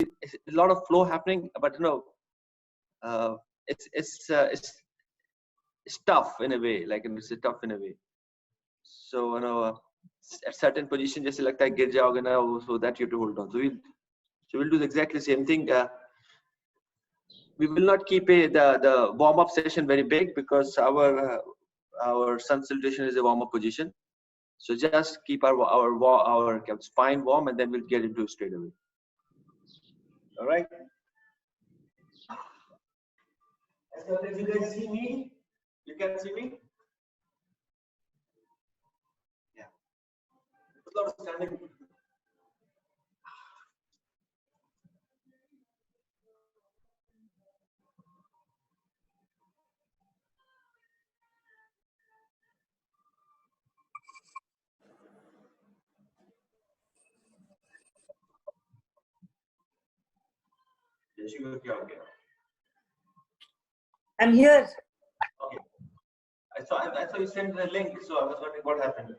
it's a lot of flow happening, but it's tough in a way, like it's tough in a way. So at certain position just लगता है गिर जाओगे ना, so that you have to hold on. So we'll do exactly the same thing. We will not keep the warm-up session very big because our sun salutation is a warm-up position. So just keep our spine warm, and then we'll get into it straight away. All right. So if you guys see me, you can see me. Yeah. It's a lot of standing. I'm here. Okay. I saw you sent the link, so I was wondering what happened.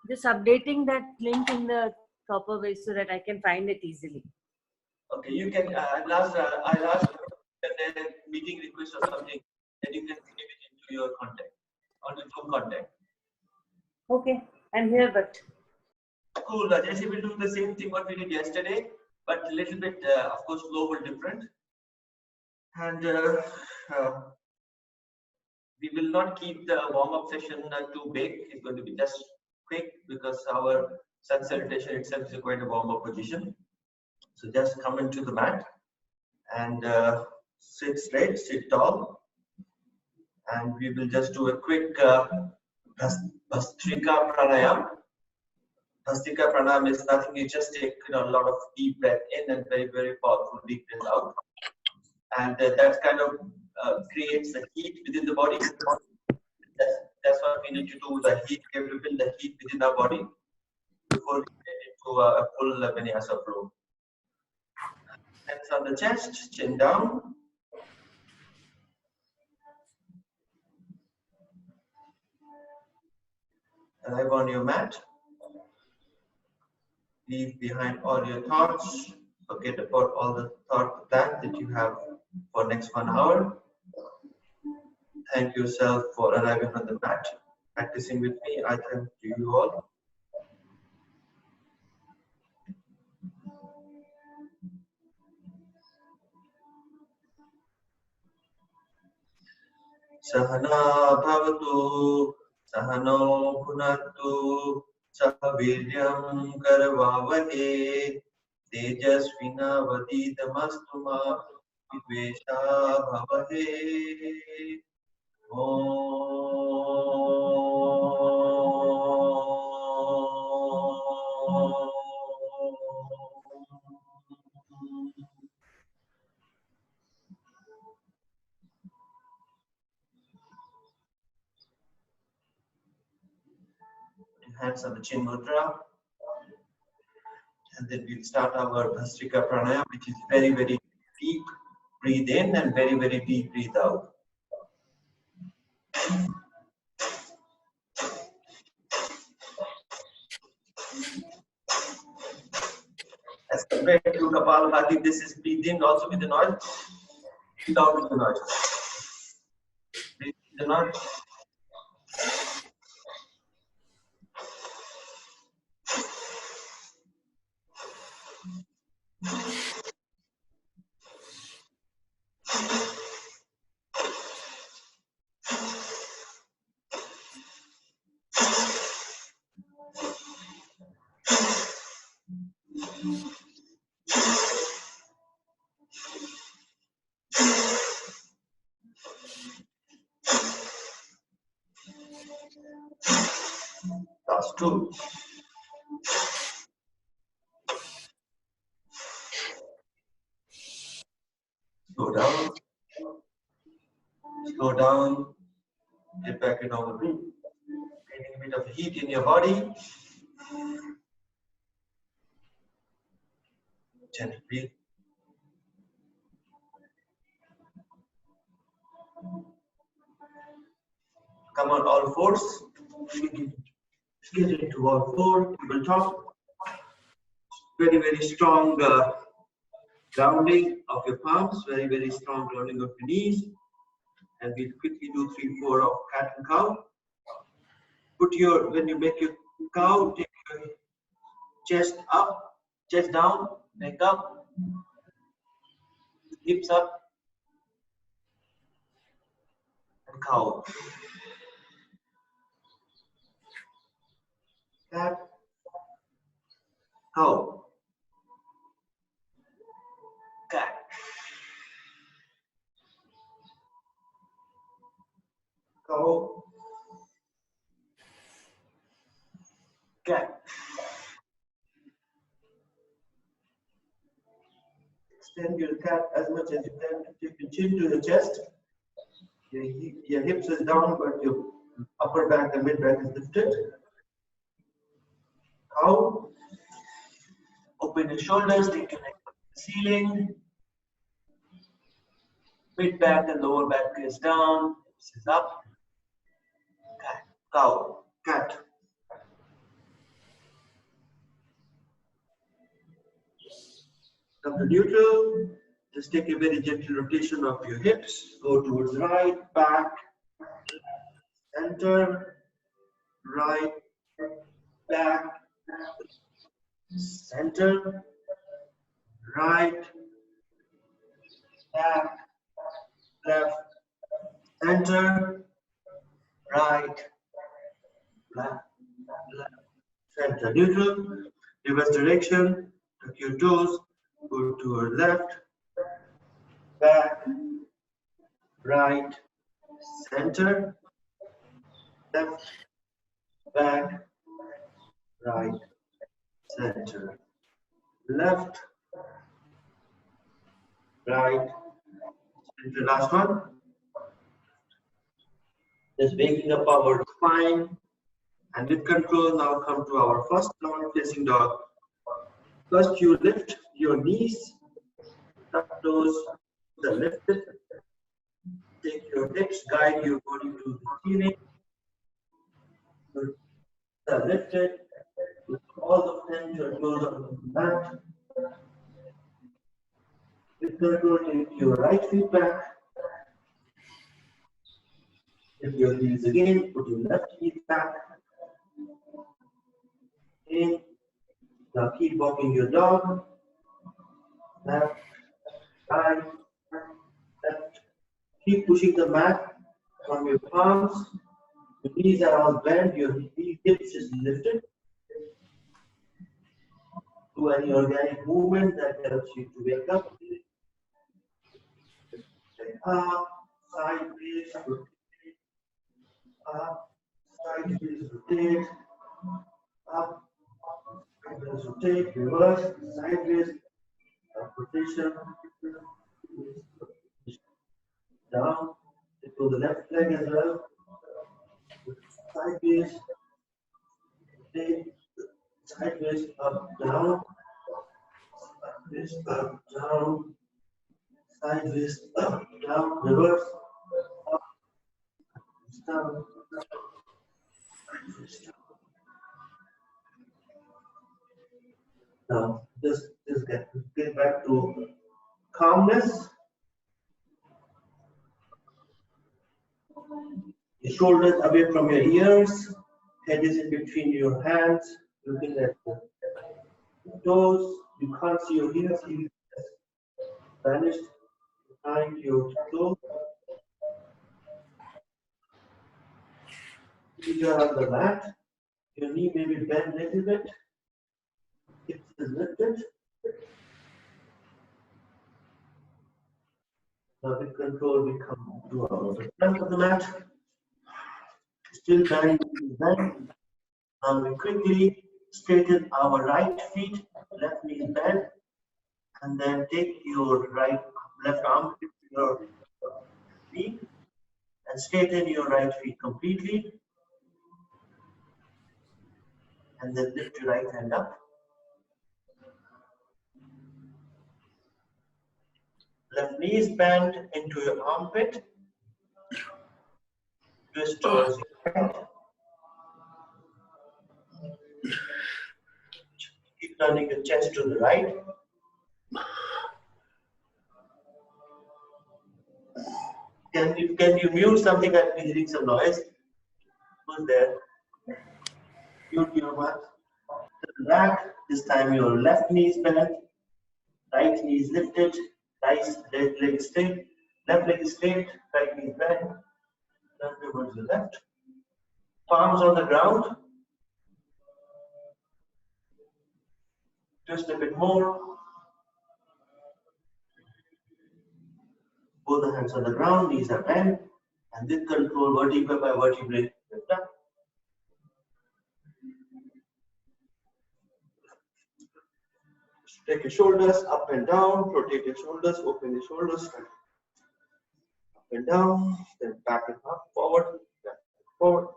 Just updating that link in the proper way so that I can find it easily. Okay, you can. I'll ask a meeting request or something, then you can save it into your contact, on the Zoom contact. Okay, I'm here, but. Cool. Jesse will do the same thing what we did yesterday, but a little bit, of course, flow will different. And we will not keep the warm-up session too big. It's going to be just quick because our sun salutation itself is quite a warm-up position. So just come into the mat and sit straight, sit tall, and we will just do a quick Bhastrika Pranayam. Bhastrika Pranayam is nothing, you just take a lot of deep breath in and very, very powerful deep breath out. And that kind of creates the heat within the body. That's what we need to do, the heat. We have to build the heat within our body before we get into a full vinyasa flow. Hands on the chest, chin down. Arrive on your mat. Leave behind all your thoughts. Forget about all the thought plans that you have for next 1 hour. Thank yourself for arriving on the mat, practicing with me. I thank you all. Sahana bhavatu, sahano bhunatu, sahaviryam karvavahe, tejasvina vadidamastuma, vidvesha bhavahe. Hands on the chin mudra, and then we'll start our Bhastrika Pranayam, which is very, very deep breathe in and very, very deep breathe out. As compared to Kapalabhati, this is breathe in also with the noise, breathe out with the noise. Breathe with the noise. Last two. Slow down, get back in our breath. Getting a bit of heat in your body. Gently breathe. Come on all fours. Get into all four, tabletop. Very, very strong Grounding of your palms, very, very strong grounding of your knees. And we'll quickly do 3-4 of cat and cow. When you make your cow, take your chest up, chest down, neck up, hips up, and cow. Cat, cow, cat, cow, cat. Extend your cat as much as you can. Take your chin to your chest. Your hips is down, but your upper back and mid back is lifted. Cow. Open your shoulders, take your neck to the ceiling. Mid back and lower back is down. Hips is up. Cat. Cow. Cat. Come to neutral. Just take a very gentle rotation of your hips. Go towards right, back, center, right, back, center, right, back, left, center, right, left, center. Neutral. Reverse direction. Tuck your toes. Go toward left, back, right, center, left, back, right, center, left, right, center. Last one. Just waking up our spine, and with control now come to our first downward facing dog. First you lift your knees, tuck toes, the lifted. Take your hips, guide your body to the ceiling. The lifted, with all the 10 your toes on the mat. With control, take your right feet back. Lift your heels again, put your left heel back. In. Now keep walking your dog. Left, right, left. Keep pushing the mat from your palms. Your knees are all bent, your hips is lifted. Do any organic movement that helps you to wake up. Up, sideways, rotate. Up, sideways, rotate. Up, sideways, rotate, reverse, sideways, rotation. Down, to the left leg as well. Sideways, rotate, sideways, up, down. Sideways, up, down. Sideways, up, down, reverse, up, down, sideways, down. Now, just get back to calmness. Your shoulders away from your ears, head is in between your hands, looking at the toes. You can't see your ears, you just vanished behind your toes. You are on the mat, your knee may be bent a little bit, hips is lifted. Now with control, we come to our front of the mat. Still bend. Now we quickly straighten our right feet, left knee bend, and then take your left arm to your knee and straighten your right feet completely. And then lift your right hand up. Left knee is bent into your armpit. Twist towards your right. Keep turning your chest to the right. Can you mute something? I'm hearing some noise. Who's there? Mute your mic. Back. This time your left knee is bent, right knee is lifted, right leg is straight, left leg is straight, right knee is bent. Turn towards the left. Palms on the ground. Twist a bit more. Both the hands on the ground, knees are bent, and with control, vertebra by vertebrae, lift up. Take your shoulders up and down, rotate your shoulders, open your shoulders, up and down, then back and up, forward, back, forward.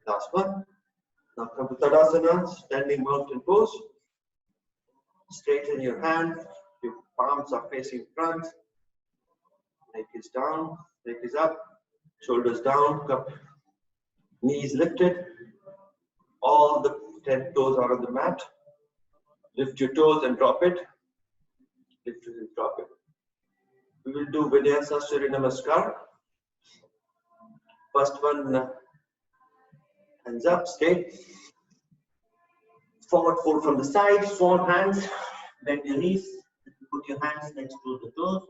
Last one. Now come to Tadasana, standing mountain pose. Straighten your hand, your palms are facing front, neck is down, neck is up, shoulders down, cup, knees lifted, all the 10 toes are on the mat. Lift your toes and drop it. Lift it and drop it. We will do Vinyasa Surya Namaskar. First one, hands up, straight. Forward fold from the side, swan hands, bend your knees, put your hands next to the toes.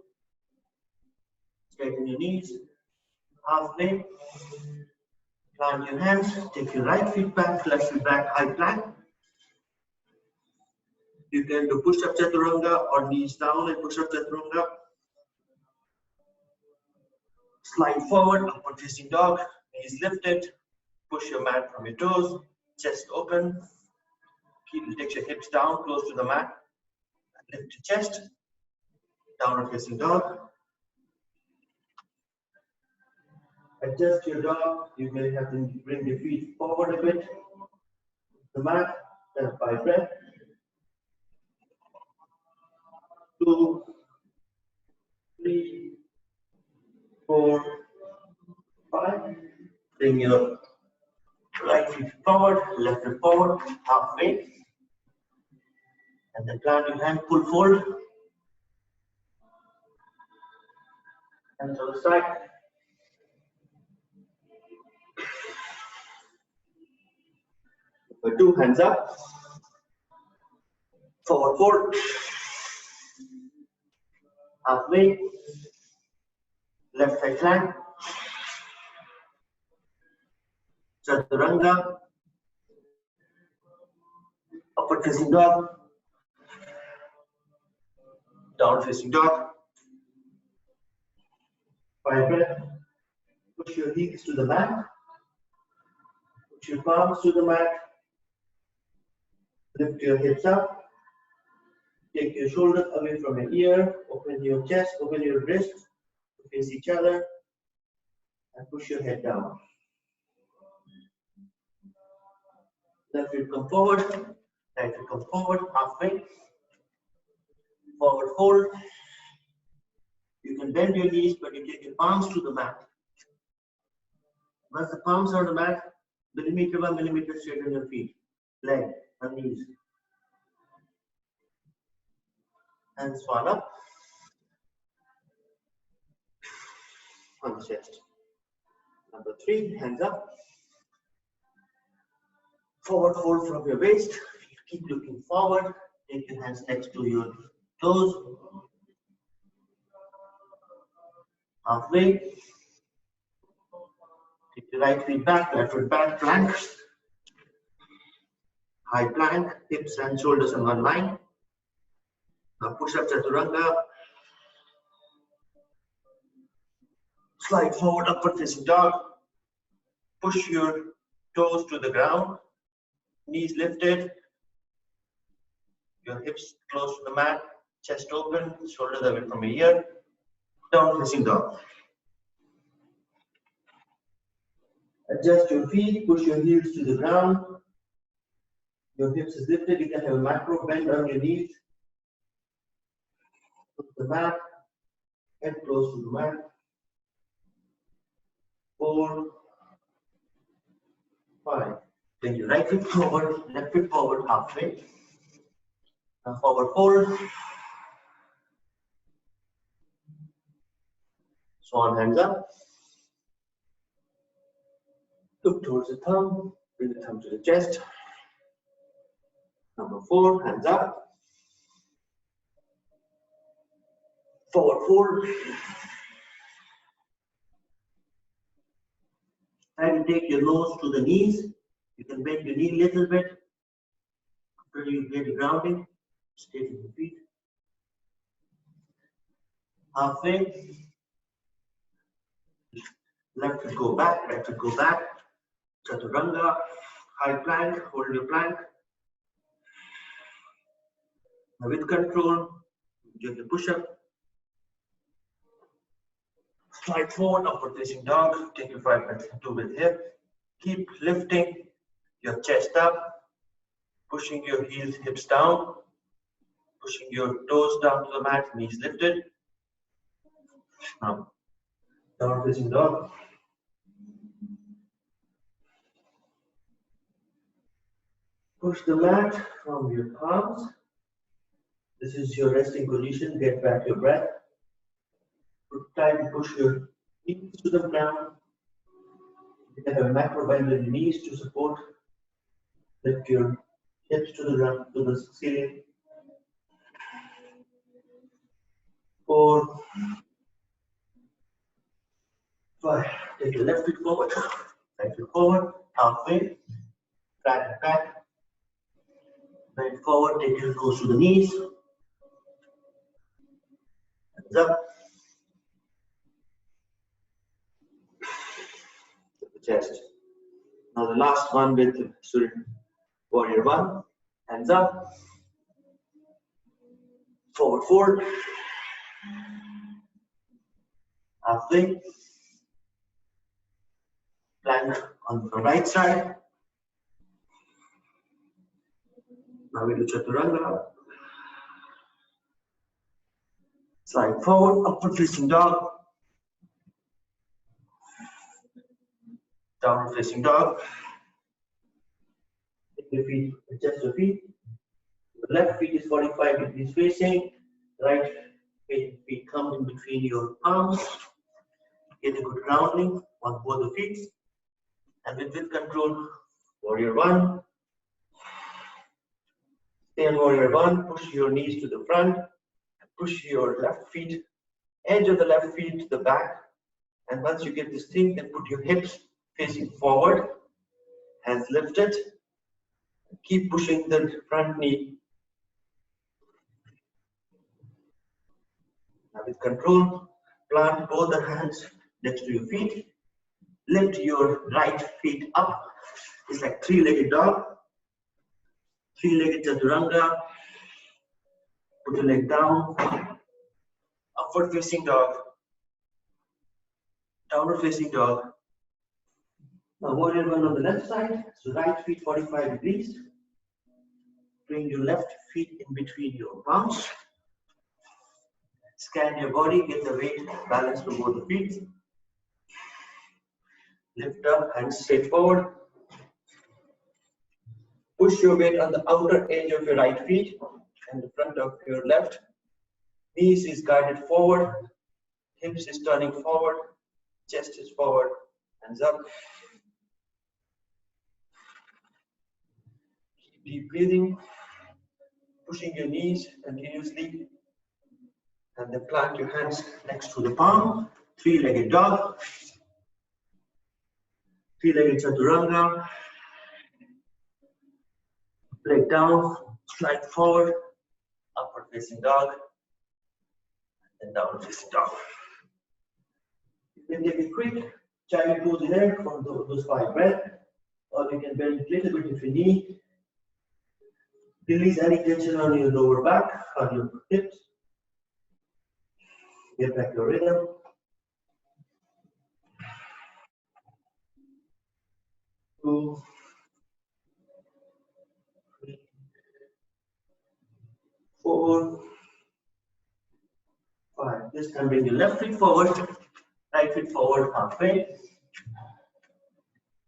Straighten your knees, halfway. Plant your hands, take your right feet back, left feet back, high plank. You can do push-up chaturanga or knees down and push-up chaturanga. Slide forward, upward facing dog, knees lifted. Push your mat from your toes, chest open. Take your hips down, close to the mat. Lift your chest, downward facing dog. Adjust your dog. You may have to bring your feet forward a bit. The mat, then 5 breath. 2, 3, 4, 5. Bring your right foot forward, left foot forward, halfway. And then plant your hand, pull forward. And to the side. With 2 hands up. Forward fold. Halfway. Left side plank. Chaturanga. Upward facing dog. Down facing dog. 5 breath. Push your heels to the mat. Push your palms to the mat. Lift your hips up. Take your shoulders away from your ear. Open your chest, open your wrists to face each other. And push your head down. Left foot come forward. Right foot come forward, halfway. Forward fold. You can bend your knees, but you take your palms to the mat. Once the palms are on the mat, millimeter by millimeter straighten your feet, leg, and knees. Hands fall up. On the chest. Number 3, hands up. Forward fold from your waist. Keep looking forward. Take your hands next to your toes. Halfway. Take your right feet back, left foot back, plank. High plank, hips and shoulders on one line. Now push up chaturanga. Slide forward, upward facing dog. Push your toes to the ground. Knees lifted. Your hips close to the mat. Chest open, shoulders away from your ear. Down facing dog. Adjust your feet, push your heels to the ground. Your hips is lifted. You can have a macro bend on your knees. Put the mat, head close to the mat. 4, 5. Bring your right foot forward, left foot forward, halfway. Now forward fold. Swan, hands up. Look towards the thumb. Bring the thumb to the chest. Number 4, hands up. Forward fold. Try to take your nose to the knees. You can bend your knee a little bit. After you get the grounding, straight to the feet. Halfway. Left foot go back, right foot go back. Chaturanga, high plank, hold your plank. Now with control, get the push-up. Slide forward, upward facing dog. Take your 5 minutes to with hip. Keep lifting your chest up, pushing your heels, hips down, pushing your toes down to the mat, knees lifted. Now, downward facing dog. Push the mat from your palms. This is your resting position. Get back your breath. Try to push your knees to the ground. You can have a macro bend with your knees to support. Lift your hips to the ground, to the ceiling. 4, 5. Take your left foot forward, right foot forward, halfway. Back, back. Bend forward, take your nose to the knees. Hands up. To the chest. Now the last one with Surya Warrior 1. Hands up. Forward fold. Halfway. Plank on the right side. Now we do Chaturanga. Slide forward, upward facing dog. Downward facing dog. Take your feet, adjust your feet. The left feet is 45 degrees facing. Right feet come in between your palms. Get a good grounding on both the feet. And with control, Warrior 1. Stay on Warrior 1. Push your knees to the front. Push your left feet, edge of the left feet to the back. And once you get this thing, then put your hips facing forward. Hands lifted. Keep pushing the front knee. Now with control, plant both the hands next to your feet. Lift your right feet up. It's like 3-legged dog. 3-legged chaturanga. Put your leg down. Upward facing dog. Downward facing dog. Now Warrior 1 on the left side. So right feet 45 degrees. Bring your left feet in between your palms. Scan your body, get the weight balance to both the feet. Lift up, hands straight forward. Push your weight on the outer edge of your right feet and the front of your left. Knees is guided forward. Hips is turning forward. Chest is forward. Hands up. Keep deep breathing. Pushing your knees continuously. And then plant your hands next to the palm. 3-legged dog. 3-legged chaturanga. Leg down, slide forward, upward facing dog, and downward facing dog. You can take a quick child pose here for those 5 breaths, or you can bend a little bit if you need. Release any tension on your lower back, on your hips. Get back your rhythm. Two, 3, 4, 5. This time bring your left feet forward, right feet forward halfway.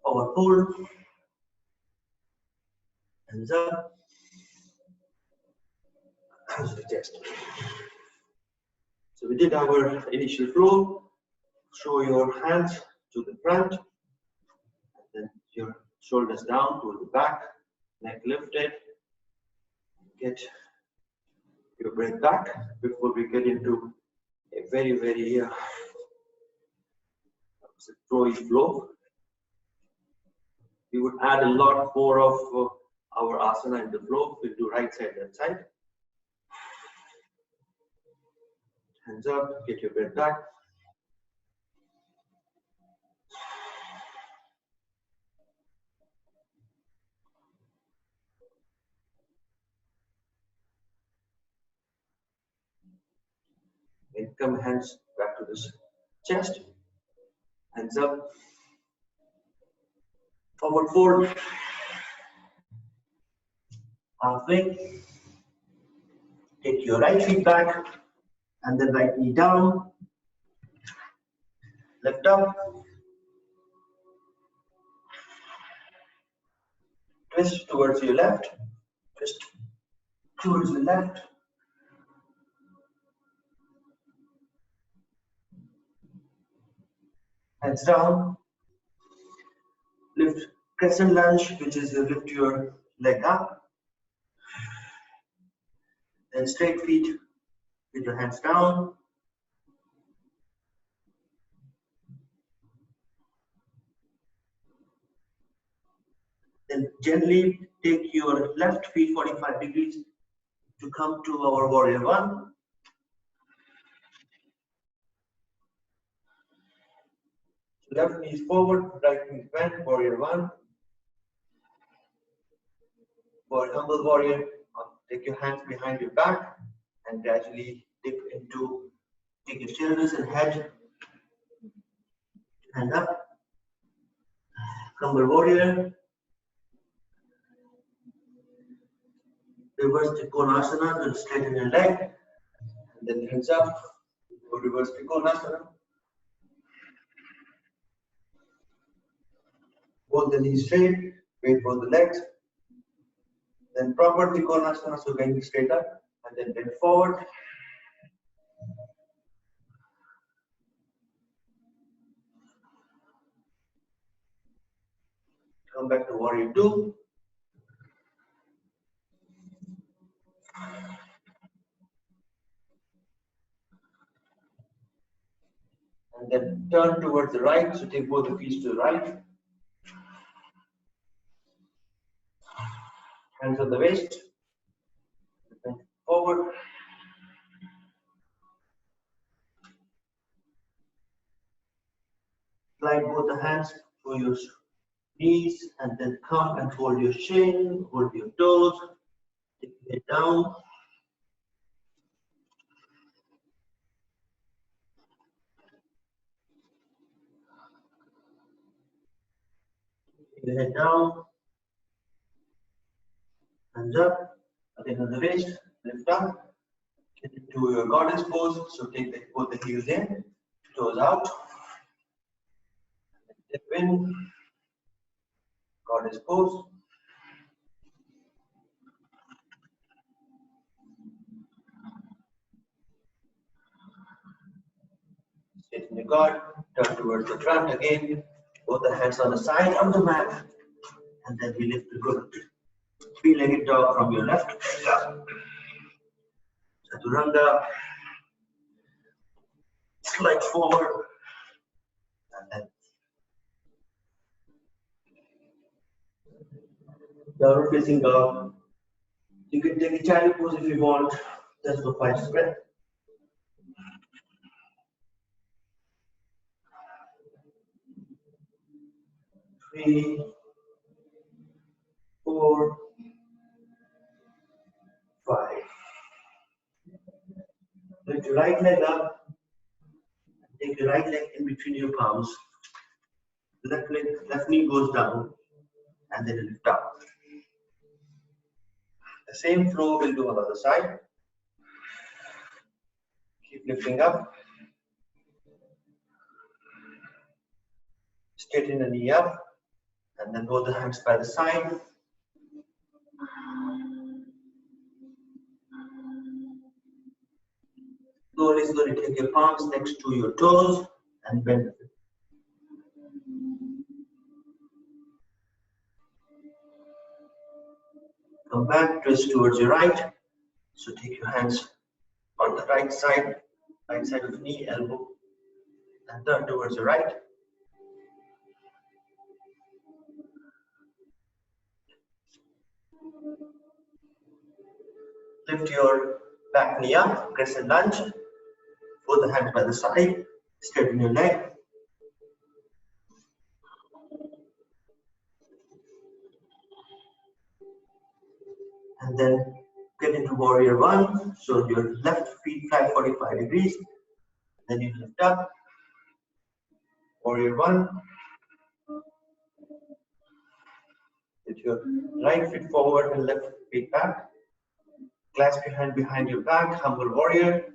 Forward fold. Hands up. Hands to the chest. So we did our initial flow. Show your hands to the front, and then your shoulders down to the back, neck lifted. Get your breath back before we get into a very flowy flow. We would add a lot more of our asana in the flow. We'll do right side, left side. Hands up, get your breath back. And come hands back to the chest. Hands up. Forward fold. Halfway. Take your right feet back and then right knee down. Lift up. Twist towards your left. Twist towards the left. Hands down. Lift crescent lunge, which is you lift your leg up. Then straight feet with your hands down. Then gently take your left feet 45 degrees to come to our warrior one. Left knee is forward, right knee is bent, warrior one. For humble warrior, take your hands behind your back and gradually dip into, take your shoulders and head, hand up. Humble warrior. Reverse Trikonasana to straighten your leg. And then hands up. Go reverse Trikonasana. Both the knees straight, wait for the legs. Then proper Trikonasana, so bend straight up and then bend forward. Come back to warrior two. And then turn towards the right, so take both the feet to the right. Hands on the waist. Bend forward. Slide both the hands to your knees and then come and hold your shin, hold your toes, take your head down. Take your head down. Hands up, again on the waist, lift up. Get into your goddess pose, so take both the heels in, toes out. Dip in, goddess pose. Sit in the god, turn towards the front again, both the hands on the side of the mat, and then we lift the good three-legged dog from your left. Chaturanga, slide forward, and then downward facing dog. You can take a child pose if you want, just for 5 breaths. 3, 4, 5. Lift your right leg up. Take your right leg in between your palms. Left knee goes down, and then lift up. The same flow we'll do on the other side. Keep lifting up. Straighten the knee up, and then both the hands by the side. Slowly take your palms next to your toes and bend it. Come back, twist towards your right. So take your hands on the right side of knee, elbow, and turn towards your right. Lift your back knee up, crescent lunge. Both the hands by the side, straighten your leg. And then get into warrior one. So your left feet fly 45 degrees. Then you lift up. Warrior one. Get your right foot forward and left feet back. Clasp your hand behind your back, humble warrior.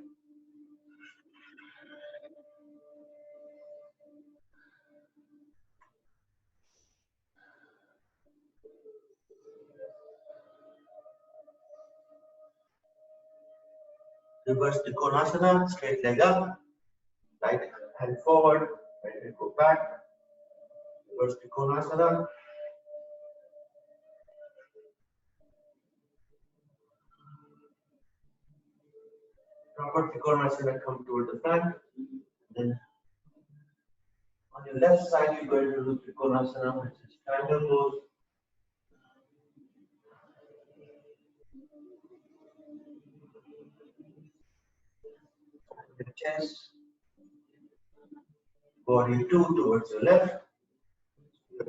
Reverse the Konasana, straight leg up. Right hand forward, right hand go back. Reverse the Konasana. Proper Trikonasana, come toward the front. Then on your left side, you're going to do Trikonasana, which is triangle pose. The chest. Body two towards your left.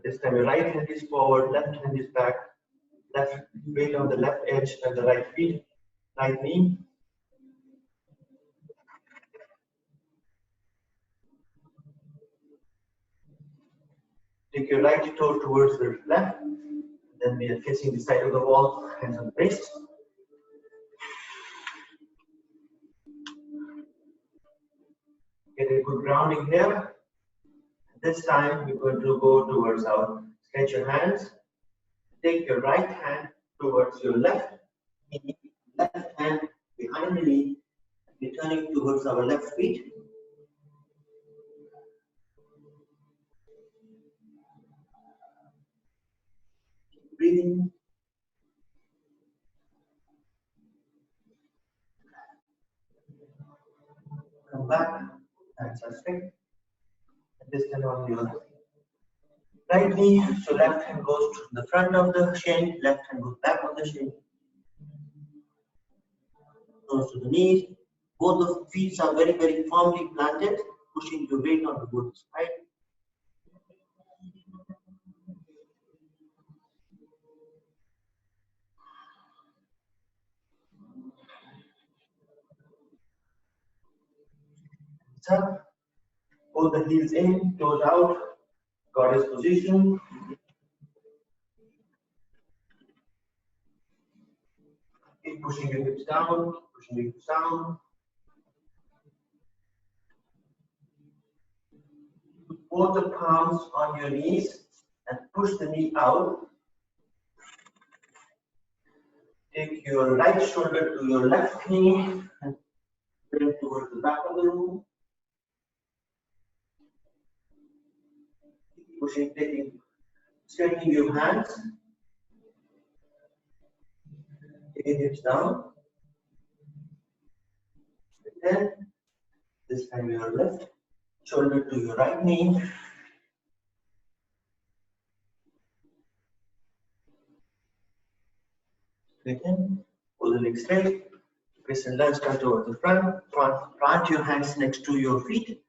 This time your right hand is forward, left hand is back. Left weight on the left edge and the right feet, right knee. Take your right toe towards the left. Then we are facing the side of the wall, hands on the wrist. Get a good grounding here. This time we're going to go towards our stretch your hands. Take your right hand towards your left knee, left hand behind the knee, returning towards our left feet. Breathing. Come back, hands are straight. And this time on your right knee, so left hand goes to the front of the shin, left hand goes back on the shin. Goes to the knees. Both the feet are very, very firmly planted, pushing your weight on the both side. Up. Pull the heels in, toes out, goddess position. Keep pushing your hips down, pushing your hips down. Put both the palms on your knees and push the knee out. Take your right shoulder to your left knee and bring towards the back of the room. Keep pushing, straightening your hands. Taking hips down. Then, this time your left shoulder to your right knee. Straighten, pull the legs straight. Crescent lunge, come towards the front. Plant your hands next to your feet.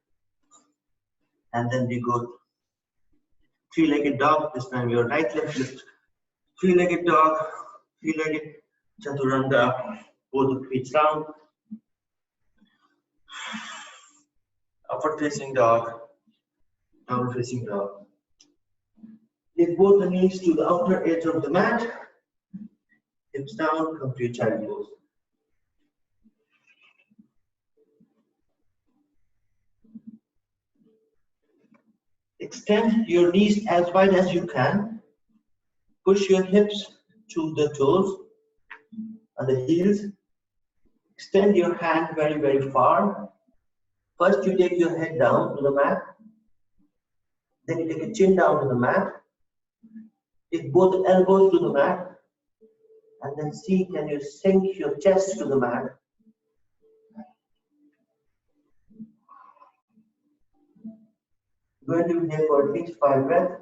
And then we go three-legged dog. This time your right leg lift. Three-legged dog, three-legged chaturanga. Both the feet down. Upward facing dog, downward facing dog. Take both the knees to the outer edge of the mat. Hips down, come to your child pose. Extend your knees as wide as you can. Push your hips to the toes and the heels. Extend your hand very, very far. First, you take your head down to the mat. Then you take your chin down to the mat. Take both elbows to the mat. And then see, can you sink your chest to the mat? Go ahead and here for at least 5 breaths.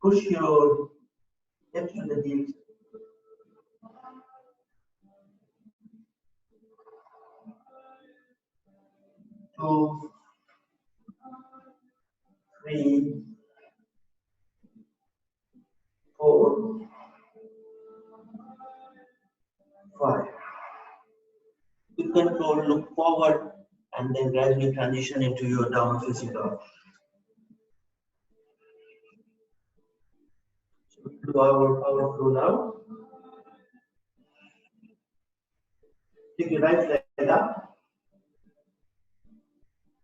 Push your hips to the heels. 2, 3, 4, 5. With control, look forward and then gradually transition into your down facing dog. So we do our power flow now. Take your right leg up.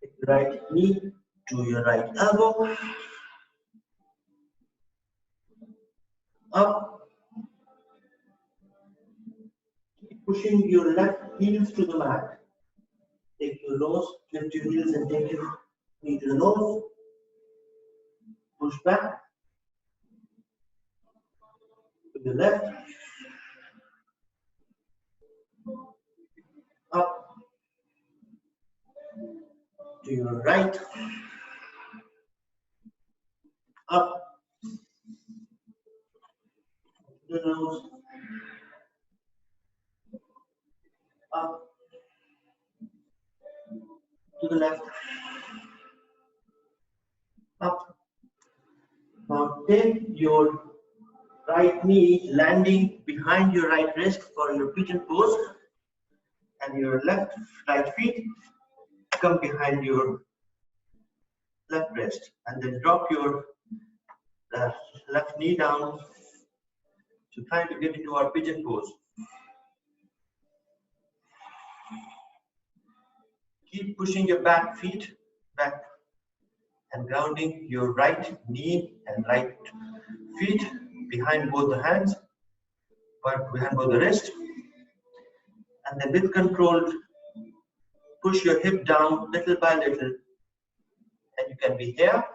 Take your right knee to your right elbow. Up. Keep pushing your left heels to the mat. Take your nose, lift your heels and take your knee to the nose. Push back. To the left. Up. To your right. Up. To the nose. Up. To the left. Up. Now take your right knee landing behind your right wrist for your pigeon pose, and your right feet come behind your left wrist, and then drop your left knee down. So try to get into our pigeon pose. Keep pushing your back feet back and grounding your right knee and right feet behind both the hands, but behind both the wrist. And then with control, push your hip down little by little. And you can be here.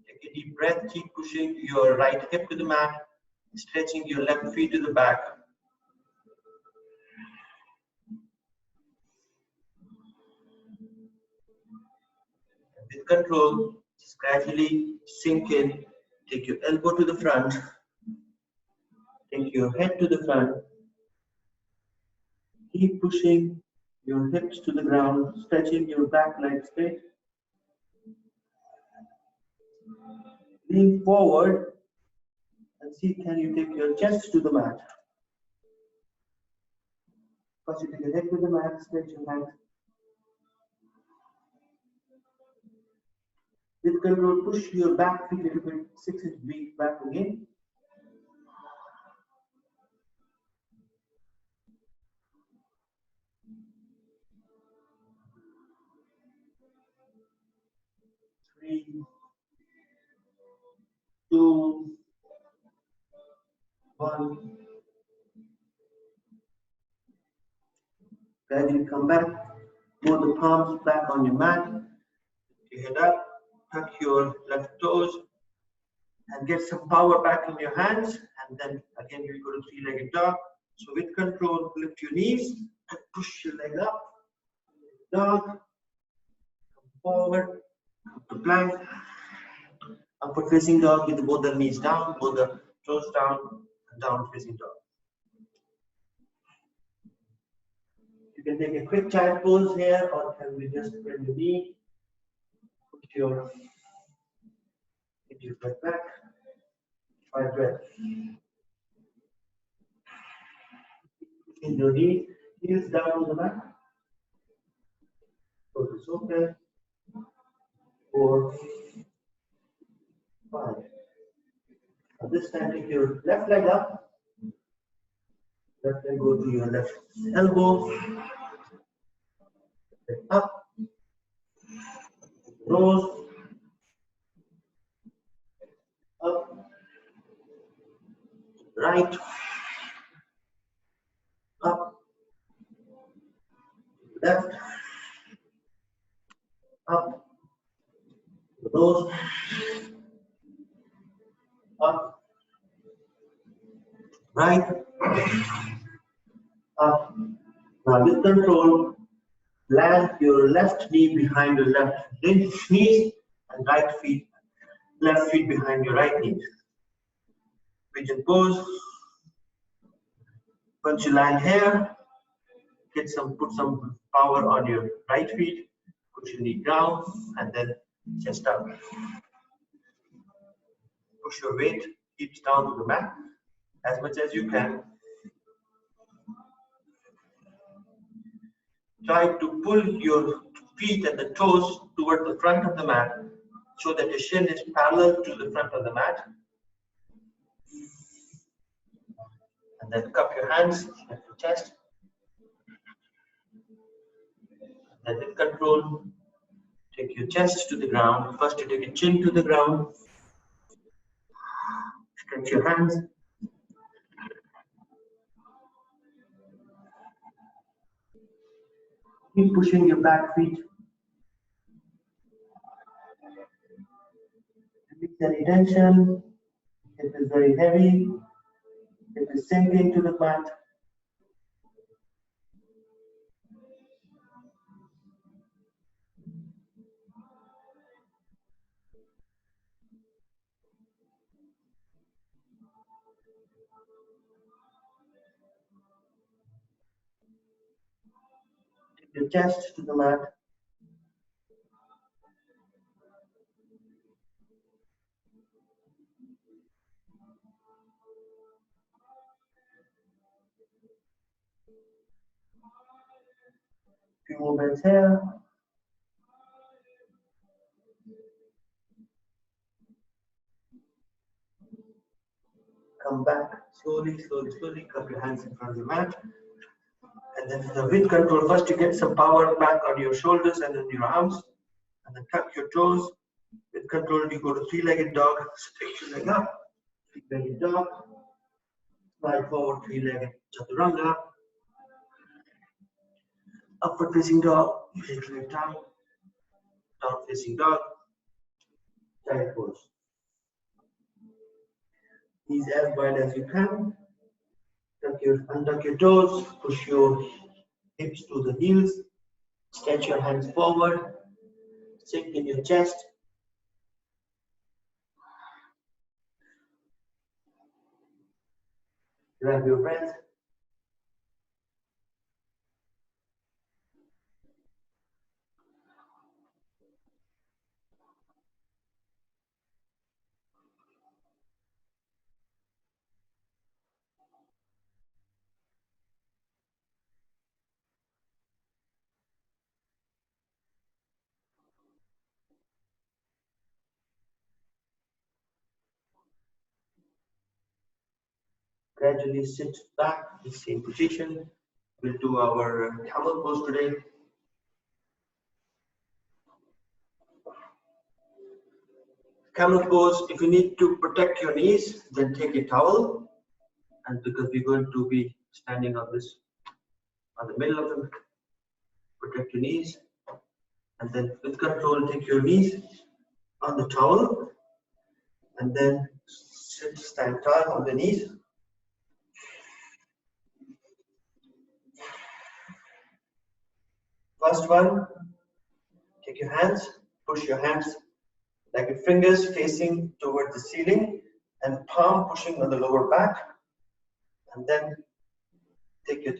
Take a deep breath, keep pushing your right hip to the mat, stretching your left feet to the back. With control, just gradually sink in. Take your elbow to the front. Take your head to the front. Keep pushing your hips to the ground, stretching your back leg straight. Lean forward and see, can you take your chest to the mat? First you take your head to the mat, stretch your hands. With control, push your back feet a little bit, 6 inches back again. Three, 2, 1. Gradually come back. Move the palms back on your mat. Your head up. Tuck your left toes and get some power back in your hands. And then again, you go to three-legged dog. So with control, lift your knees and push your leg up. Dog. Come forward. Come to plank. Upward facing dog with both the knees down, both the toes down, and down facing dog. You can take a quick child pose here, or can we just bend your knee, put your breath back, 5 breaths. In your knee, heels down to the mat. Toes is open. 4, 5. Now this time take your left leg up. Left leg go to your left elbow. Up. Nose. Up. Right. Up. left, up, nose, up, right, up. Now with control, land your left knee behind your left knee and left feet behind your right knee. Pigeon pose. Once you land here, put some power on your right feet, push your knee down, and then chest up. Push your weight, hips down to the mat as much as you can. Try to pull your feet and the toes toward the front of the mat so that your shin is parallel to the front of the mat. And then cup your hands at your chest. And with control, take your chest to the ground. First, you take your chin to the ground. Stretch your hands. Keep pushing your back feet. Release any tension. It is very heavy. It is sinking to the mat. Take your chest to the mat. Few movements here. Come back slowly, slowly, slowly. Cup your hands in front of the mat. And then with control, first you get some power back on your shoulders and then your arms. And then tuck your toes. With control, you go to three-legged dog. Straight your leg up. Three-legged dog. Slide forward, three-legged chaturanga. Upward facing dog. Take leg down. Down facing dog. Giant pose. Knees as wide as you can. Untuck your toes. Push your hips to the heels. Stretch your hands forward. Sink in your chest. Grab your breath. Gradually sit back in the same position. We'll do our camel pose today. Camel pose, if you need to protect your knees, then take a towel. And because we're going to be standing on this, on the middle of them, protect your knees. And then with control, take your knees on the towel. And then stand tall on the knees. First one, take your hands, push your hands like your fingers facing toward the ceiling and palm pushing on the lower back. And then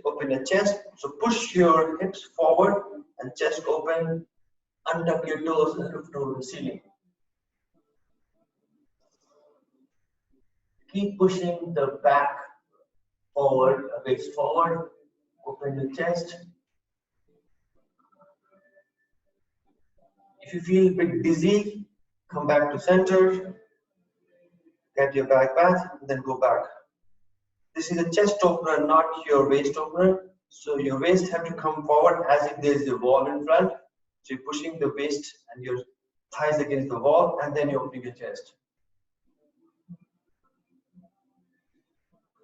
open your chest. So push your hips forward and chest open. Untuck your toes and look toward the ceiling. Keep pushing the back forward, waist forward. Open your chest. If you feel a bit dizzy, come back to center. Get your back back and then go back. This is a chest opener, not your waist opener. So your waist have to come forward as if there is a wall in front. So you're pushing the waist and your thighs against the wall, and then you're opening your chest.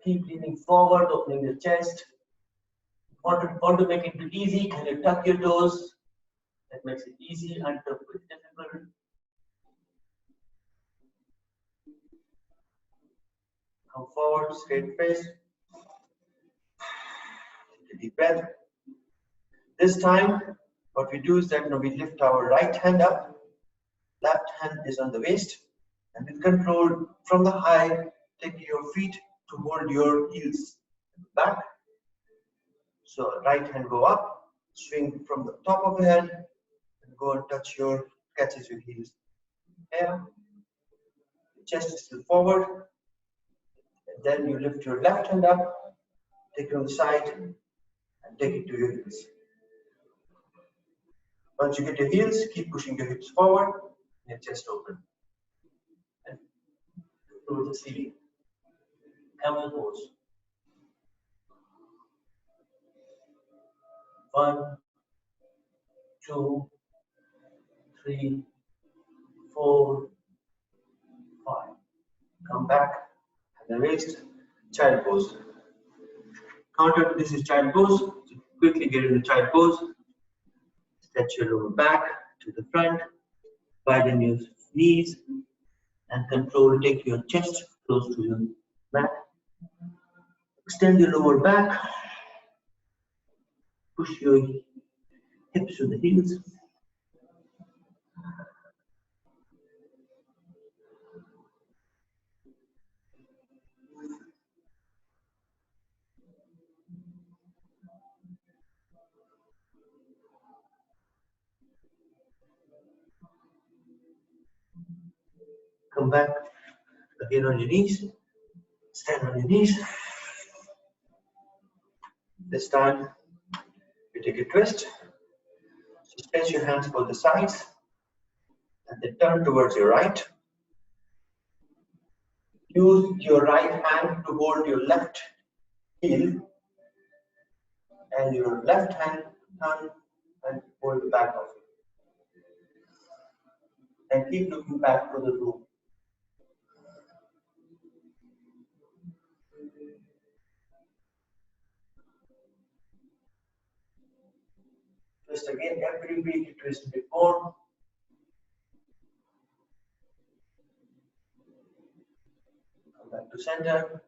Keep leaning forward, opening the chest. Want to make it too easy? Can you tuck your toes? That makes it easy and a bit difficult. Come forward, straight face. Take a deep breath. This time, what we do is that we lift our right hand up, left hand is on the waist, and with control from the high, take your feet to hold your heels back. So right hand go up, swing from the top of the head, and go and catches your heels here. Chest is still forward. And then you lift your left hand up, take it on the side, and take it to your heels. Once you get your heels, keep pushing your hips forward, and your chest open. And towards the ceiling. Camel pose. 1, 2, 3, 4, 5. Come back and then waist. Child pose. Counter. This is child pose. So quickly get into child pose. Stretch your lower back to the front. Widen your knees and control. Take your chest close to your back. Extend your lower back. Push your hips to the heels. Come back again on your knees. Stand on your knees. This time you take a twist. So stretch your hands for the sides and then turn towards your right. Use your right hand to hold your left heel and your left hand turn and hold the back of it. And keep looking back to the room. Twist again, every beat you twist before. Come back to center.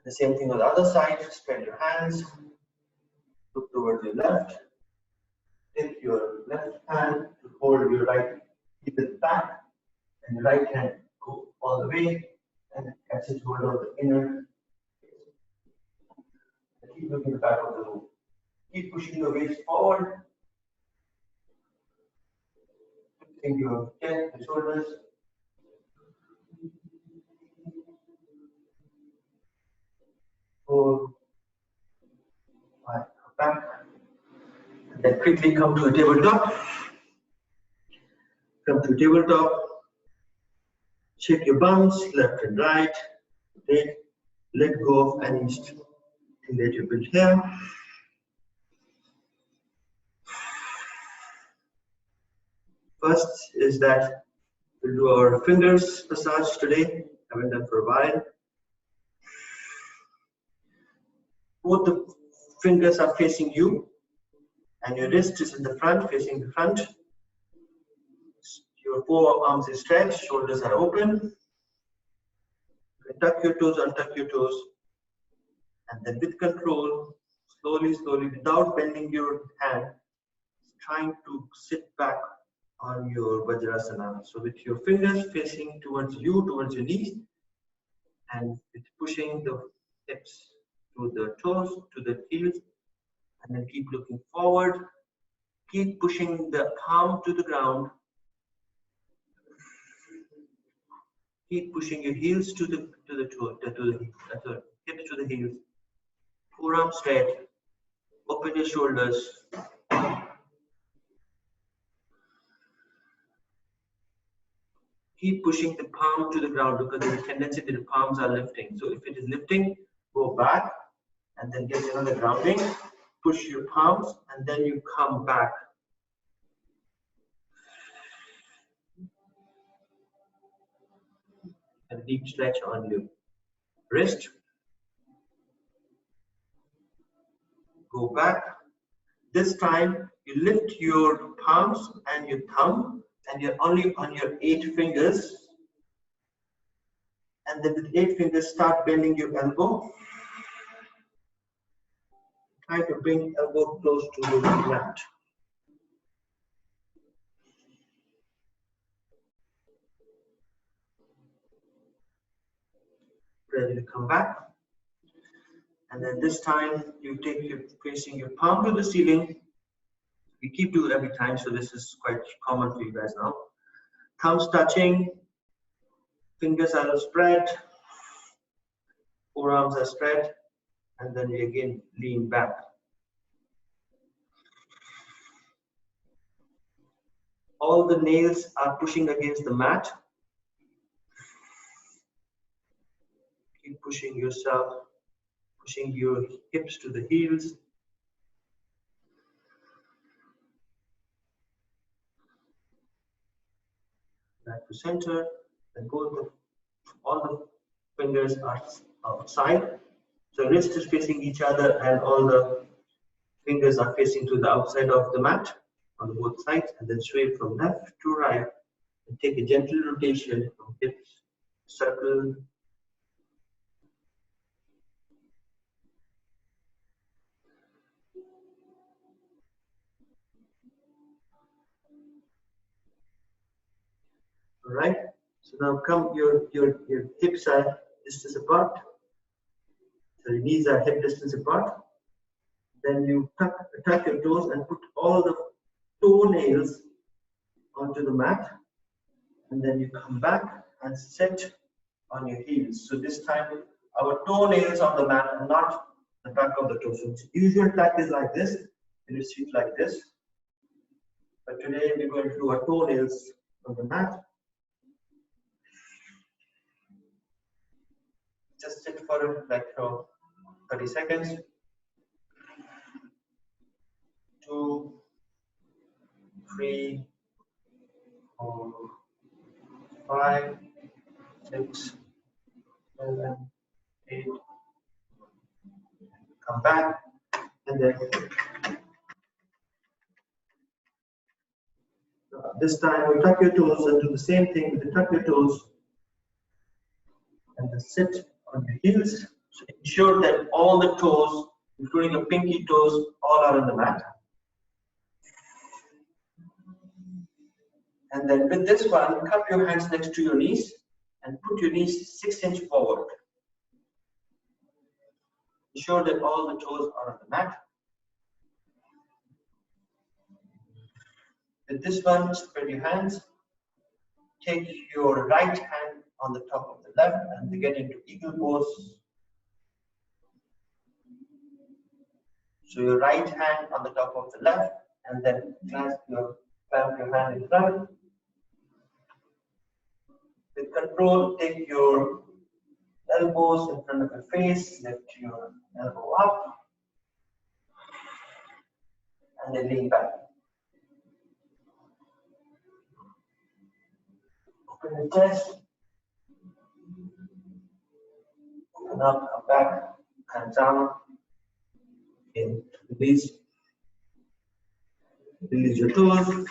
The same thing on the other side. Spread your hands. Look towards your left. Take your left hand to hold your right heel back, and your right hand go all the way and catch it hold of the inner. Keep looking back of the room. Keep pushing your waist forward. Twisting your chest, the shoulders. Four, 5, back. And then quickly come to a tabletop. Come to tabletop. Shake your bums, left and right. Let go of any thing that you built here. First is that we'll do our fingers massage today. Haven't done for a while. Both the fingers are facing you, and your wrist is in the front, facing the front. Your forearms is stretched, shoulders are open. Tuck your toes, untuck your toes, and then with control, slowly, without bending your hand, trying to sit back on your Vajrasana. So with your fingers facing towards you, towards your knees, and with pushing the hips to the toes, to the heels, and then keep looking forward. Keep pushing the palm to the ground. Keep pushing your heels to the hips to the heels. Forearm straight. Open your shoulders. Keep pushing the palm to the ground because there's a tendency that the palms are lifting. So if it is lifting, go back and then get another grounding. Push your palms and then you come back. And deep stretch on your wrist. go back. This time you lift your palms and your thumb, and you're only on your 8 fingers. And then with 8 fingers, start bending your elbow. Try to bring elbow close to the mat. Ready to come back. And then this time you take your facing your palm to the ceiling. We keep doing it every time, so this is quite common for you guys now. Thumbs touching, fingers are spread, forearms are spread, and then we again lean back. All the nails are pushing against the mat. Keep pushing yourself, pushing your hips to the heels. Back to center, and all the fingers are outside. So wrist is facing each other, and all the fingers are facing to the outside of the mat on both sides, and then sway from left to right, and take a gentle rotation from hips, circle. All right. So now come your hips are distance apart. So your knees are hip distance apart. Then you tuck your toes and put all the toenails onto the mat. And then you come back and sit on your heels. So this time our toenails on the mat and not the back of the toe. So usual practice like this, and you sit like this. But today we're going to do our toenails on the mat. Just sit for like 30 seconds. 2, 3, 4, 5, 6, 7, 8. Come back, and then this time you tuck your toes and do the same thing. You tuck your toes and then sit on your heels. So ensure that all the toes, including your pinky toes, all are on the mat. And then with this one, cup your hands next to your knees and put your knees 6 inches forward. Ensure that all the toes are on the mat. With this one, spread your hands. Take your right hand on the top of the left and get into eagle pose. So your right hand on the top of the left, and then clamp your hand in front. With control, take your elbows in front of your face, lift your elbow up, and then lean back. Open the chest, open up, come back, hands down, in, release your toes.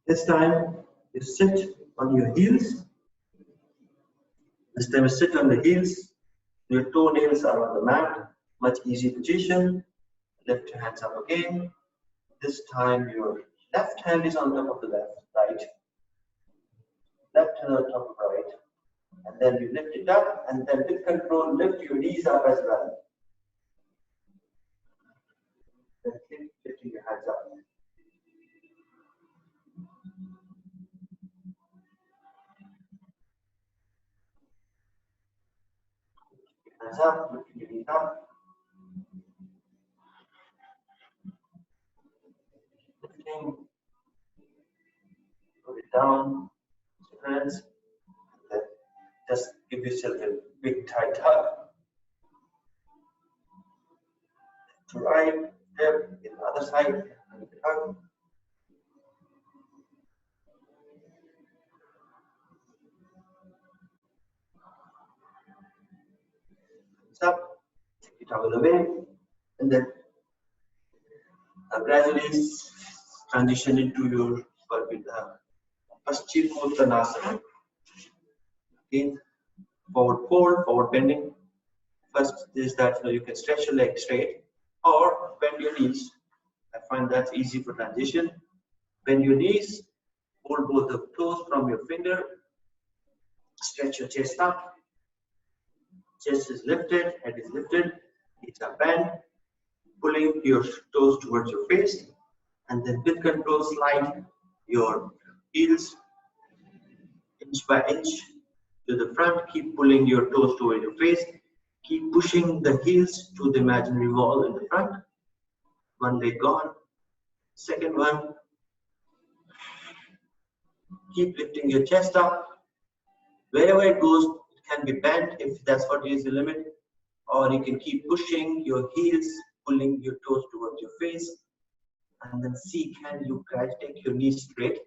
This time you sit on your heels. This time you sit on the heels. Your toenails are on the mat. Much easier position. Lift your hands up again. This time your left hand is on top of the right. Left hand on top of right. And then you lift it up, and then with control, lift your knees up as well. Then keep lifting your hands up. Hands up, lifting your knees up. Lifting. Put it down. Hands. Then just give yourself a big tight hug. To right, hip, in the other side, hug. up, take your towel away, and then gradually transition into your Paschimottanasana. Again, forward fold, forward bending. First is that you can stretch your legs straight or bend your knees. I find that's easy for transition. Bend your knees, hold both the toes from your finger, stretch your chest up. Chest is lifted, head is lifted, knees are bent, pulling your toes towards your face, and then with control slide your heels inch by inch to the front. Keep pulling your toes toward your face. Keep pushing the heels to the imaginary wall in the front. One leg gone. Second one. Keep lifting your chest up. Wherever it goes, it can be bent if that's what is the limit. Or you can keep pushing your heels, pulling your toes towards your face. And then see, can you take your knees straight?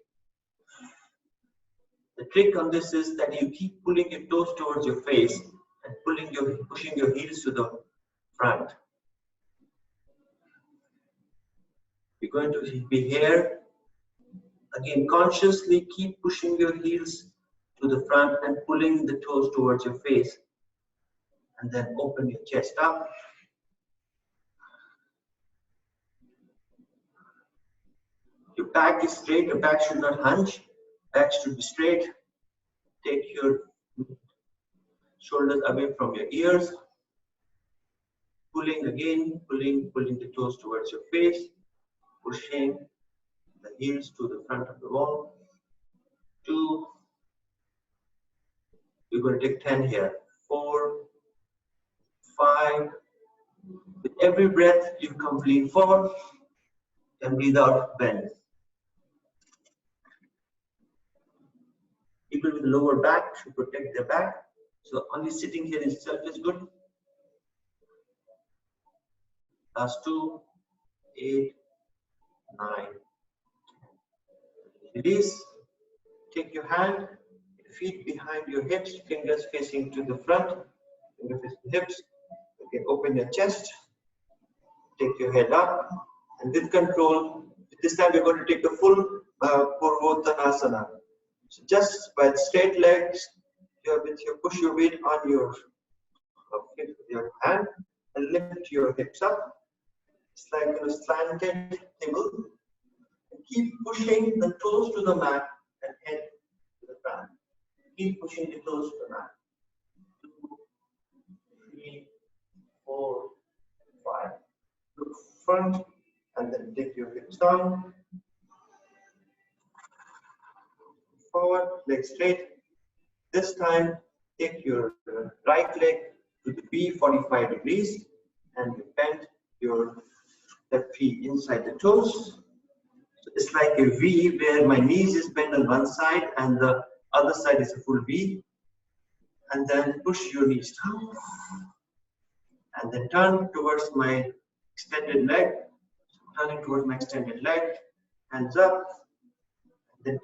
The trick on this is that you keep pulling your toes towards your face and pushing your heels to the front. You're going to be here. Again, consciously keep pushing your heels to the front and pulling the toes towards your face. And then open your chest up. Your back is straight. Your back should not hunch. Back should be straight. Take your shoulders away from your ears. Pulling again, pulling the toes towards your face. Pushing the heels to the front of the wall. 2. We're going to take 10 here. 4, 5. With every breath, you complete 4. And breathe out, bend. People with lower back should protect their back. So only sitting here itself is good. Last 2, 8, 9. Release. Take your hand, feet behind your hips, fingers facing to the front, fingers facing the hips. You can open your chest, take your head up, and with control, this time we're going to take the full Purvottanasana. So just by the straight legs, you push your weight on your hand and lift your hips up. It's like a slanted table. Keep pushing the toes to the mat and head to the front. Keep pushing the toes to the mat. 2, 3, 4, 5. Look front and then take your hips down. Forward, leg straight. This time, take your right leg to the V 45 degrees and bend your left feet inside the toes. So it's like a V where my knees is bent on one side and the other side is a full V. And then push your knees down. And then turn towards my extended leg. Turning towards my extended leg. Hands up. Then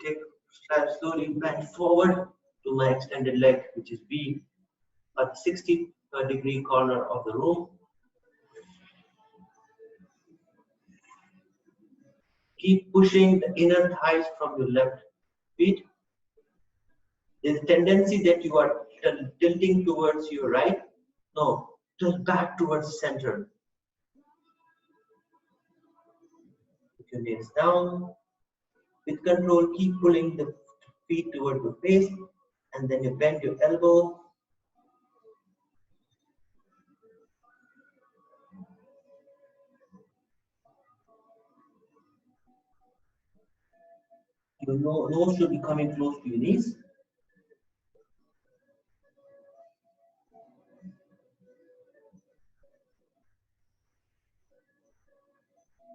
slowly bend forward to my extended leg, which is V, at 60-degree corner of the room. Keep pushing the inner thighs from your left feet. There's a tendency that you are tilting towards your right. No, tilt back towards the center. Put your knees down. With control, keep pulling the feet toward your face, and then you bend your elbow. Your nose should be coming close to your knees.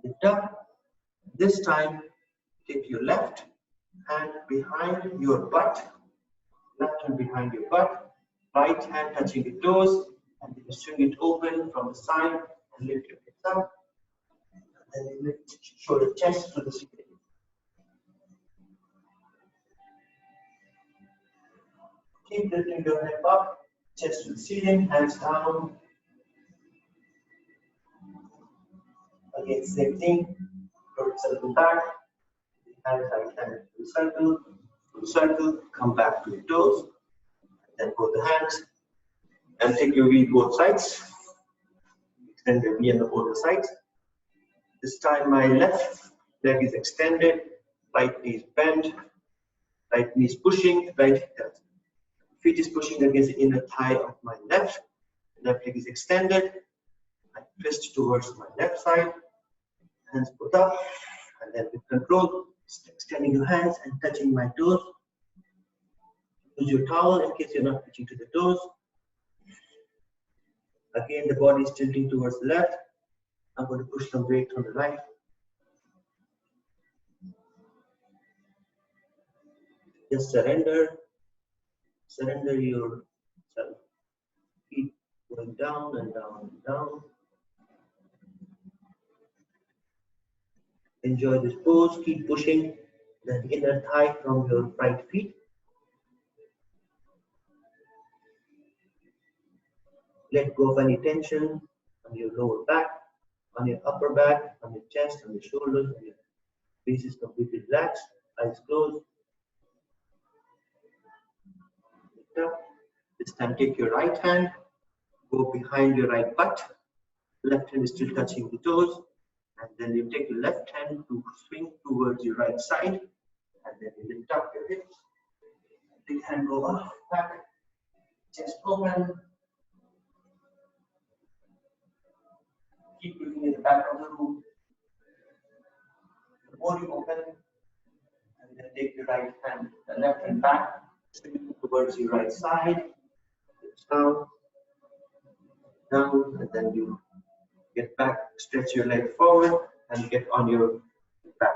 Lift up. This time, take your left hand behind your butt. Left hand behind your butt. Right hand touching your toes. And you swing it open from the side and lift your hips up. And then you lift shoulder chest to the ceiling. Keep lifting your head up, chest to the ceiling, hands down, Again, same thing. Rotate circle back. Hand, right hand to the circle, come back to your toes, then both the hands, and take your V both sides. Extend your V on the both sides. This time my left leg is extended, right knee is bent, right knee is pushing, right feet is pushing against the inner thigh of my left leg is extended. I twist towards my left side, hands put up, and then with control, extending your hands and touching my toes. Use your towel in case you're not reaching to the toes. Again, the body is tilting towards the left. I'm going to push some weight on the right. Just surrender yourself. Keep going down and down and down. Enjoy this pose. Keep pushing the inner thigh from your right feet. Let go of any tension on your lower back, on your upper back, on your chest, on your shoulders, on your face is completely relaxed. Eyes closed. Lift up. This time take your right hand, go behind your right butt. Left hand is still touching the toes. And then you take your left hand to swing towards your right side. And then you lift up your hips. Big hand go up, back, chest open. Keep looking at the back of the room. The body open. And then take your right hand, the left hand back, swing towards your right side. Hips down, down, and then you get back, stretch your leg forward, and get on your back.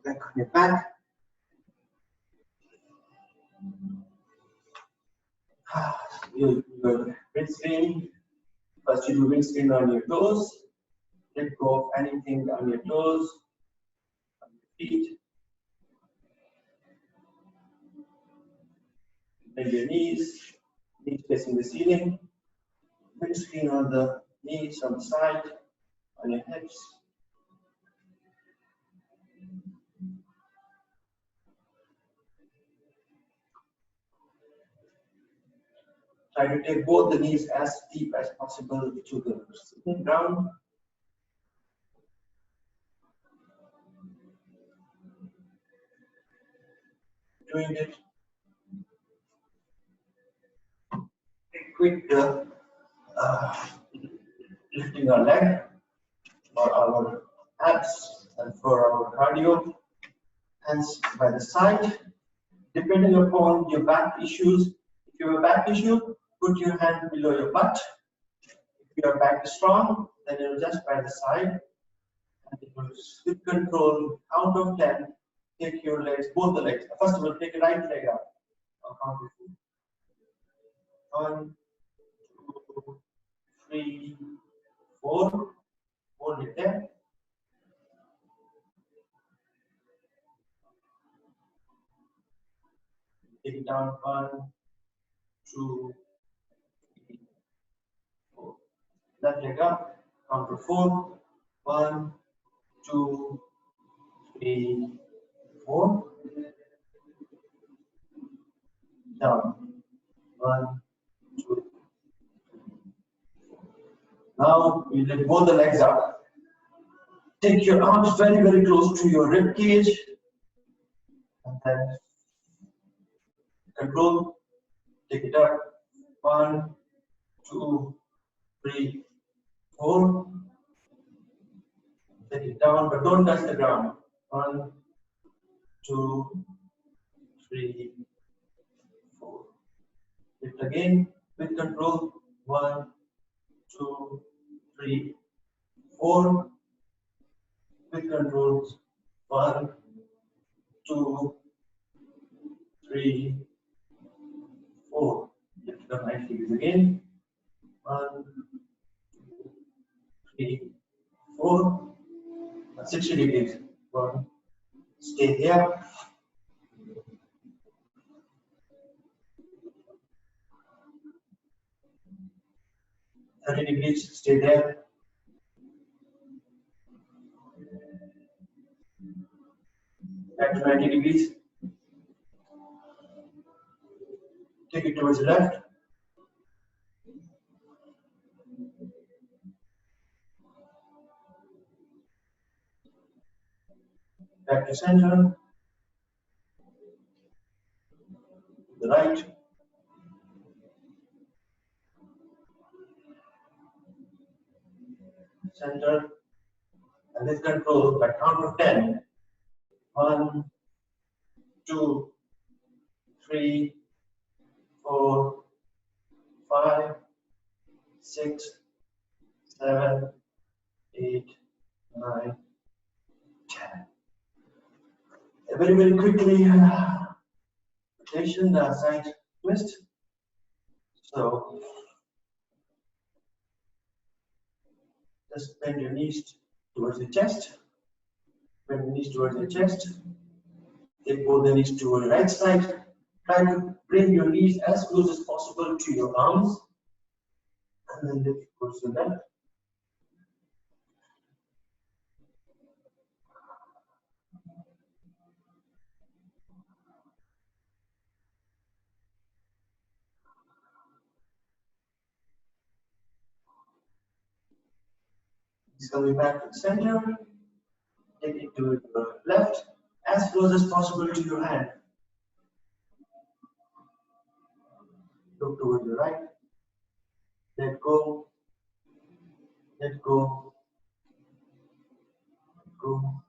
Back on your back. Your windscreen. First, you do windscreen on your toes. Let go of anything on your toes, on your feet. Bend your knees facing the ceiling. Windscreen on the knees, on the side, on your hips. Try to take both the knees as deep as possible to the sitting ground. Doing it. A quick lifting our leg for our abs and for our cardio. Hands by the side. Depending upon your back issues, if you have a back issue, put your hand below your butt. If your back is strong, then you'll just by the side. And it will, with control, count of 10, take your legs, both the legs. First of all, take your right leg up. I'll count to 1, 2, 3, 4. Hold it there. Take it down. 1, 2, 3, 4. Left leg up. Count to 4. 1, 2, 3, 4. Down. 1, 2. Now you let both the legs up. Take your arms very, very close to your rib cage. And then control. Take it up. 1, 2, 3, 4. Take it down, but don't touch the ground. 1, 2, 3, 4. Lift again with control. 1, 2, 3, 4. With controls. 1, 2, 3, 4. Lift up 90 degrees again. 1, 2, 3, 4. 60 degrees. 1. Stay here. 30 degrees. Stay there. 90 degrees. Take it towards the left. Back to center. The right. Center. And this control by count of 10. 1, 2, 3, 4, 5, 6, 7, 8, 9, 10. Very, very quickly, rotation, the side twist. So, just bend your knees towards the chest. Bend your knees towards the chest. Take both the knees to the right side. Try to bring your knees as close as possible to your arms. And then lift towards the left. It's coming back to the center. Take it to the left, as close as possible to your hand. Look towards the right. Let go. Let go. Go.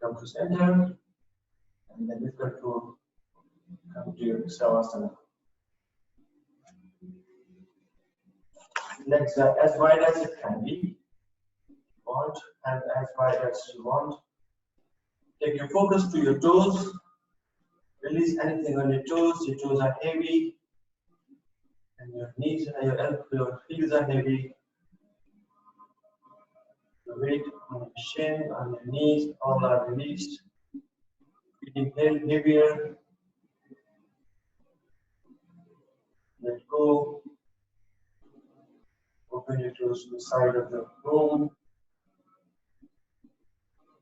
Come to center. And then with control, come to your Savasana. Legs are as wide as it can be. Want, and as wide as you want. Take your focus to your toes. Release anything on your toes. Your toes are heavy. And your knees and your heels are heavy. The weight on your shin, on your knees, all are released. Inhale heavier. Let go. Open your toes to the side of the room.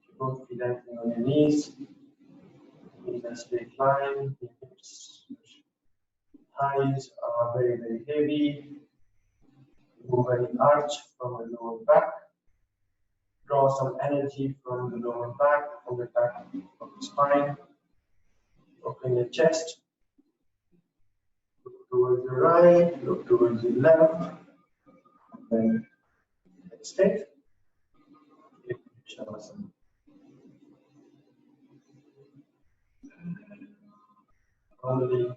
You don't feel anything on your knees. Knees are straight line. The hips, thighs are very, very heavy. Move any arch from the lower back. Draw some energy from the lower back, from the back of the spine. Open your chest. Look towards the right, look towards the left. Then head straight. Shavasana. Only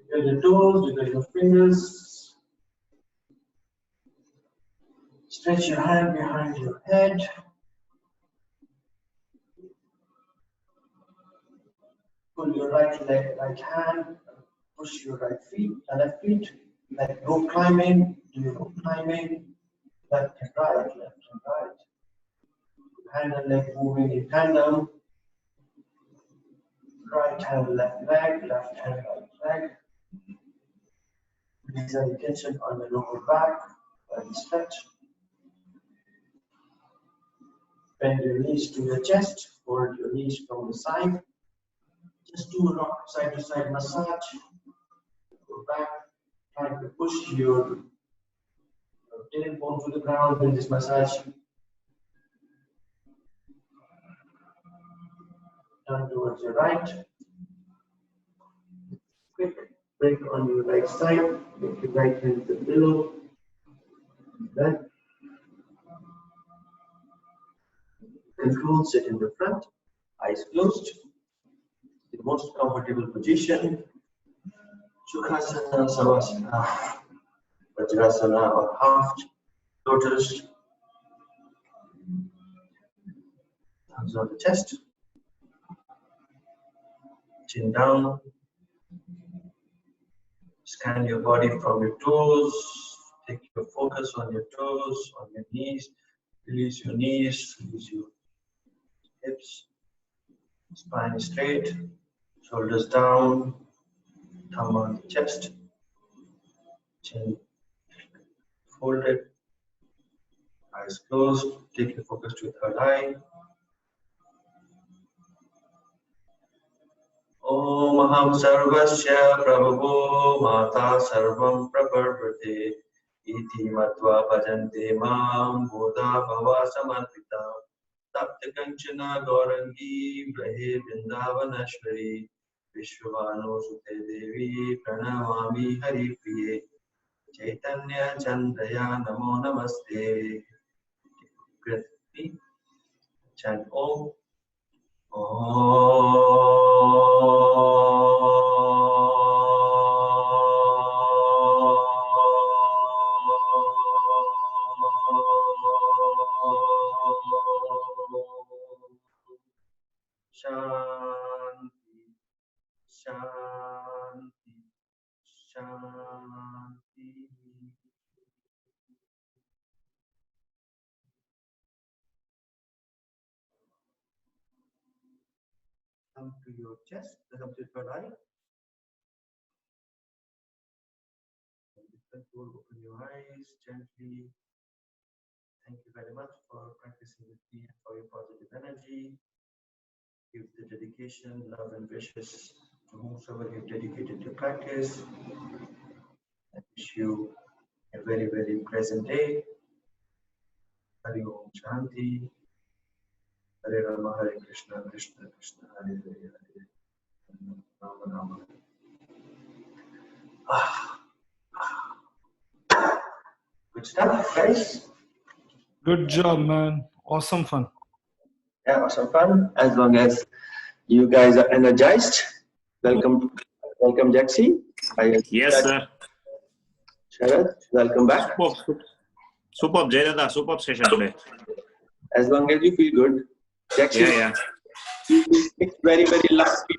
get your toes, you get your fingers. Stretch your hand behind your head. Pull your right leg, right hand. Push your right feet, left feet. Like rope climbing, do your rope climbing. Left and right, left and right. Hand and leg moving in tandem. Right hand, left leg, left hand, right leg. Release any tension on the lower back while you stretch. Bend your knees to your chest, fold your knees from the side. Just do a rock side to side massage. Go back, try to push your tailbone to the ground in this massage. Turn towards your right. Quick break on your right side. Make your right hand the pillow. Then control, sit in the front, eyes closed. The most comfortable position. Sukhasana, Savasana, Vajrasana or half lotus. Thumbs on the chest. Chin down. Scan your body from your toes. Take your focus on your toes, on your knees. Release your knees, release your hips. Spine straight, shoulders down, thumb on the chest. Chin folded, eyes closed. Take your focus to third eye. Om Aham Sarvasya Prabhu Mata Sarvam Praparvate Iti Matva Bhajante Mam Bodha Bhava Samarpita Tapta Kanchana Gaurangi Brahe Vrindavanashwari Vishwavano Sute Devi Pranamami Hari Priye Chaitanya Chandaya Namo Namaste. Chant Om. Shanti, Shanti, Shanti. Come to your chest, come to your eye. Control, open your eyes gently. Thank you very much for practicing with me and for your positive energy. Give the dedication, love and wishes to whomsoever you've dedicated your practice. I wish you a very, very pleasant day. Hari Om Shanti. Hare Rama, Hare Krishna, Krishna Krishna, Hare Hare, Hare Rama, Rama. Good stuff, guys. Good job, man. Awesome fun. Yeah, awesome fun. As long as you guys are energized. Welcome, Jaxi. Yes, sir. Sharad, welcome back. Superb, Jayada. Superb session today. As long as you feel good. Jaxi, Yeah. it's very, very lucky.